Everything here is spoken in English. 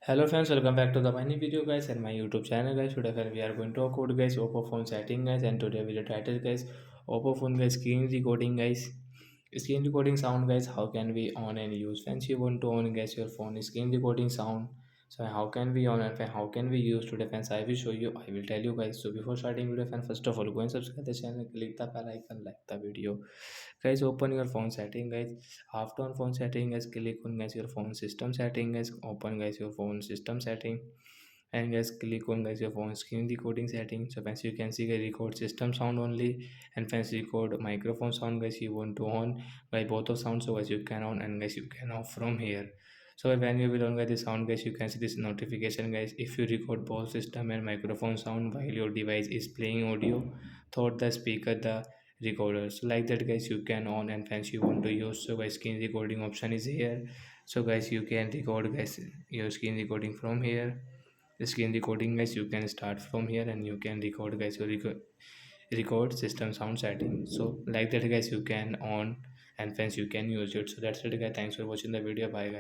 Hello friends, welcome back to the mini video guys and my YouTube channel guys. Today friend, we are going to talk about guys Oppo phone setting guys, and today video title guys Oppo phone guys screen recording guys. Screen recording sound guys, how can we on and use? Friends, you want to on guys your phone screen recording sound. So how can we on and how can we use today friends? I will show you, I will tell you guys. So before starting video friends, first of all go and subscribe the channel, click the bell icon, like the video. Guys, open your phone setting guys. After on phone setting guys, click on guys your phone system setting guys. Open guys your phone system setting, and guys click on guys your phone screen recording setting. So as you can see guys, record system sound only, and fans record microphone sound guys, you want to on by both of sounds. So guys you can on and guys you can off from here. So when you will on guys the sound guys, you can see this notification guys. If you record both system and microphone sound while your device is playing audio through the speaker, the recorder, so like that guys you can on and fans you want to use. So guys screen recording option is here. So guys you can record guys your screen recording from here. The screen recording guys you can start from here, and you can record guys your record system sound setting. So like that guys you can on and fans you can use it. So that's it guys, thanks for watching the video, bye guys.